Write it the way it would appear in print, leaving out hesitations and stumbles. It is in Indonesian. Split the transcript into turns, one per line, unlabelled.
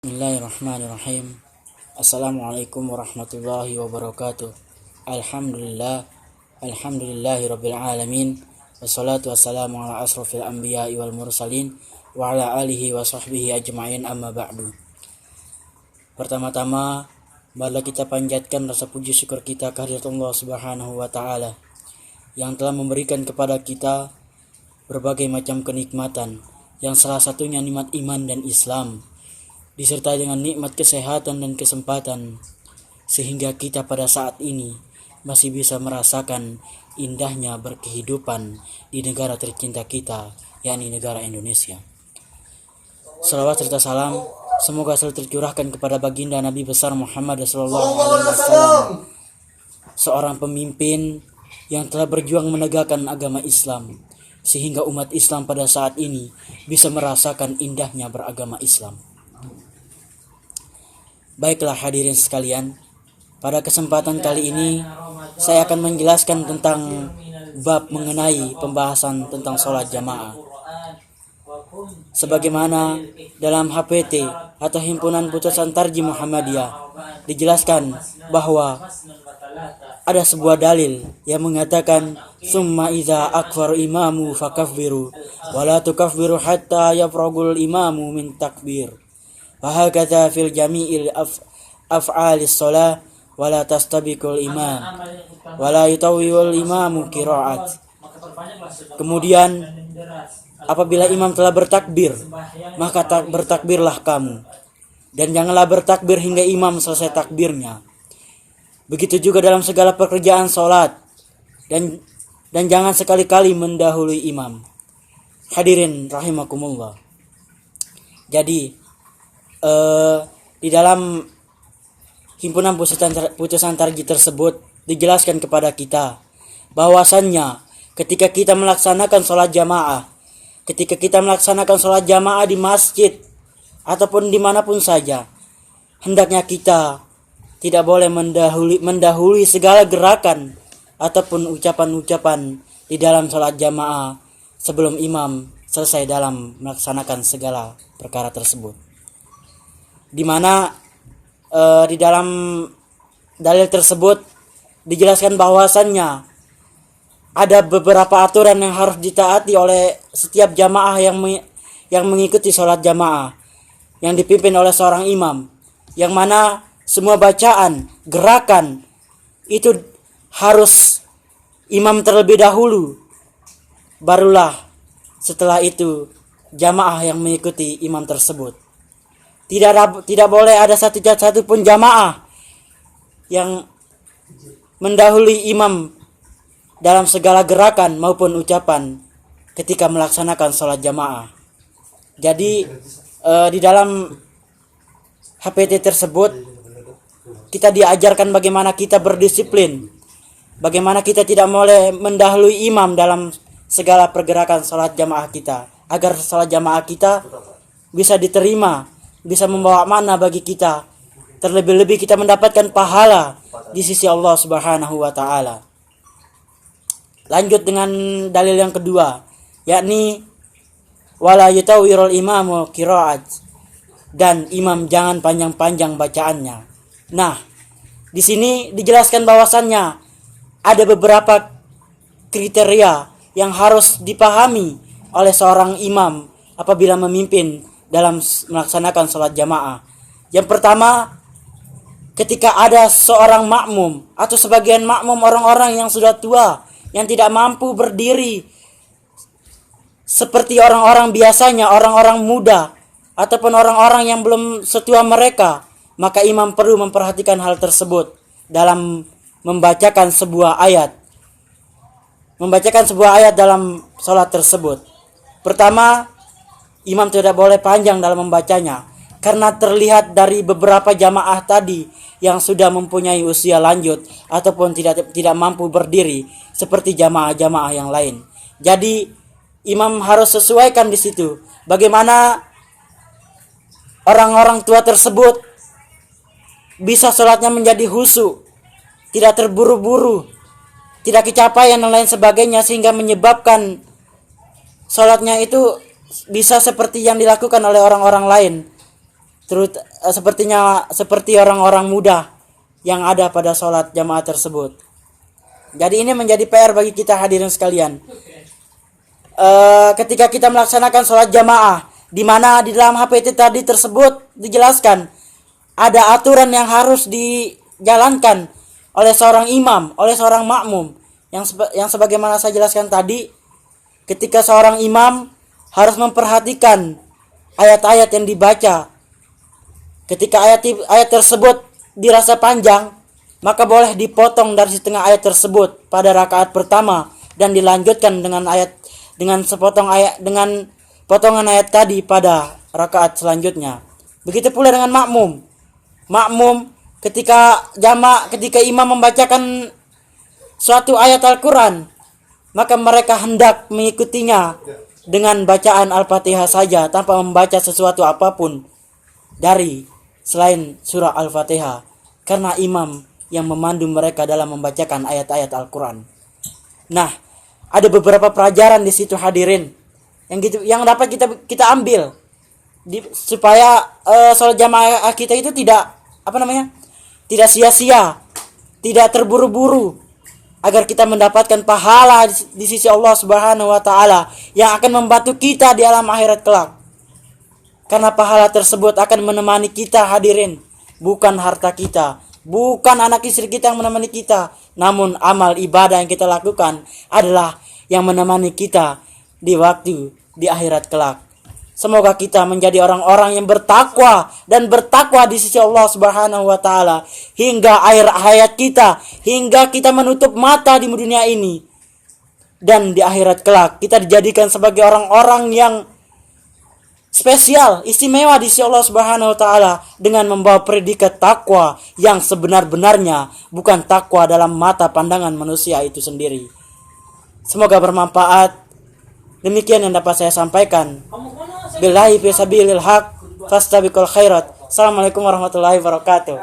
Bismillahirrahmanirrahim. Assalamualaikum warahmatullahi wabarakatuh. Alhamdulillahi rabbil alamin. Wassalatu wassalamu ala asrofil anbiya'i wal mursalin wa ala alihi wa sahbihi ajma'in, amma ba'du. Pertama-tama, marilah kita panjatkan rasa puji syukur kita kehadirat Allah Subhanahu wa taala yang telah memberikan kepada kita berbagai macam kenikmatan, yang salah satunya nikmat iman dan Islam, disertai dengan nikmat kesehatan dan kesempatan, sehingga kita pada saat ini masih bisa merasakan indahnya berkehidupan di negara tercinta kita, yakni negara Indonesia. Salawat serta salam semoga selalu tercurahkan kepada baginda Nabi besar Muhammad SAW, seorang pemimpin yang telah berjuang menegakkan agama Islam, sehingga umat Islam pada saat ini bisa merasakan indahnya beragama Islam. Baiklah hadirin sekalian, pada kesempatan kali ini saya akan menjelaskan tentang bab mengenai pembahasan tentang sholat jamaah. Sebagaimana dalam HPT atau Himpunan Putusan Tarjih Muhammadiyah dijelaskan bahwa ada sebuah dalil yang mengatakan summa iza akfaru imamu fakafbiru wala tukafbiru hatta yafragul imamu min takbir. Wahakadha fil jami'il af'alis sholah wala tastabiqul imam wala yutawwiwul imamu qira'at. Kemudian apabila imam telah bertakbir, maka bertakbirlah kamu, dan janganlah bertakbir hingga imam selesai takbirnya. Begitu juga dalam segala pekerjaan sholat, dan jangan sekali-kali mendahului imam. Hadirin rahimakumullah. Jadi di dalam Himpunan Putusan Tarjih tersebut dijelaskan kepada kita bahwasannya ketika kita melaksanakan sholat jamaah di masjid ataupun dimanapun saja, hendaknya kita tidak boleh mendahului segala gerakan ataupun ucapan-ucapan di dalam sholat jamaah sebelum imam selesai dalam melaksanakan segala perkara tersebut. Di mana di dalam dalil tersebut dijelaskan bahwasannya ada beberapa aturan yang harus ditaati oleh setiap jamaah yang mengikuti sholat jamaah yang dipimpin oleh seorang imam, yang mana semua bacaan, gerakan itu harus imam terlebih dahulu, barulah setelah itu jamaah yang mengikuti imam tersebut. Tidak boleh ada satu pun jamaah yang mendahului imam dalam segala gerakan maupun ucapan ketika melaksanakan sholat jamaah. Jadi di dalam HPT tersebut kita diajarkan bagaimana kita berdisiplin, bagaimana kita tidak boleh mendahului imam dalam segala pergerakan sholat jamaah kita, agar sholat jamaah kita bisa diterima, bisa membawa makna bagi kita, terlebih-lebih kita mendapatkan pahala di sisi Allah Subhanahu wa taala. Lanjut dengan dalil yang kedua, yakni wala yutawwirul imamu qira'at, dan imam jangan panjang-panjang bacaannya. Nah, di sini dijelaskan bahwasannya ada beberapa kriteria yang harus dipahami oleh seorang imam apabila memimpin dalam melaksanakan sholat jamaah. Yang pertama, ketika ada seorang makmum atau sebagian makmum orang-orang yang sudah tua, yang tidak mampu berdiri seperti orang-orang biasanya, orang-orang muda ataupun orang-orang yang belum setua mereka, maka imam perlu memperhatikan hal tersebut dalam membacakan sebuah ayat dalam sholat tersebut. Pertama, imam tidak boleh panjang dalam membacanya, karena terlihat dari beberapa jamaah tadi yang sudah mempunyai usia lanjut ataupun tidak mampu berdiri seperti jamaah-jamaah yang lain. Jadi imam harus sesuaikan di situ bagaimana orang-orang tua tersebut bisa sholatnya menjadi khusyuk, tidak terburu-buru, tidak kecapaian dan lain sebagainya, sehingga menyebabkan sholatnya itu bisa seperti yang dilakukan oleh orang-orang lain, seperti orang-orang muda yang ada pada sholat jamaah tersebut. Jadi ini menjadi PR bagi kita hadirin sekalian. Ketika kita melaksanakan sholat jamaah, di mana di dalam HPT tadi tersebut dijelaskan ada aturan yang harus dijalankan oleh seorang imam, oleh seorang makmum. Yang sebagaimana saya jelaskan tadi, ketika seorang imam harus memperhatikan ayat-ayat yang dibaca. Ketika ayat tersebut dirasa panjang, maka boleh dipotong dari setengah ayat tersebut pada rakaat pertama dan dilanjutkan dengan potongan ayat tadi pada rakaat selanjutnya. Begitu pula dengan makmum. Makmum ketika imam membacakan suatu ayat Al-Quran, maka mereka hendak mengikutinya dengan bacaan Al-Fatihah saja tanpa membaca sesuatu apapun dari selain surah Al-Fatihah, karena imam yang memandu mereka dalam membacakan ayat-ayat Al-Quran. Nah, ada beberapa pelajaran di situ hadirin yang dapat kita ambil supaya sholat jamaah kita itu tidak sia-sia, tidak terburu-buru, agar kita mendapatkan pahala di sisi Allah Subhanahu wa taala yang akan membantu kita di alam akhirat kelak. Karena pahala tersebut akan menemani kita hadirin, bukan harta kita, bukan anak istri kita yang menemani kita, namun amal ibadah yang kita lakukan adalah yang menemani kita di akhirat kelak. Semoga kita menjadi orang-orang yang bertakwa di sisi Allah Subhanahu wa taala hingga akhir hayat kita, hingga kita menutup mata di dunia ini. Dan di akhirat kelak kita dijadikan sebagai orang-orang yang spesial, istimewa di sisi Allah Subhanahu wa taala dengan membawa predikat takwa yang sebenar-benarnya, bukan takwa dalam mata pandangan manusia itu sendiri. Semoga bermanfaat. Demikian yang dapat saya sampaikan. Billahi fi sabilil haq fastabiqul khairat. Assalamualaikum warahmatullahi wabarakatuh.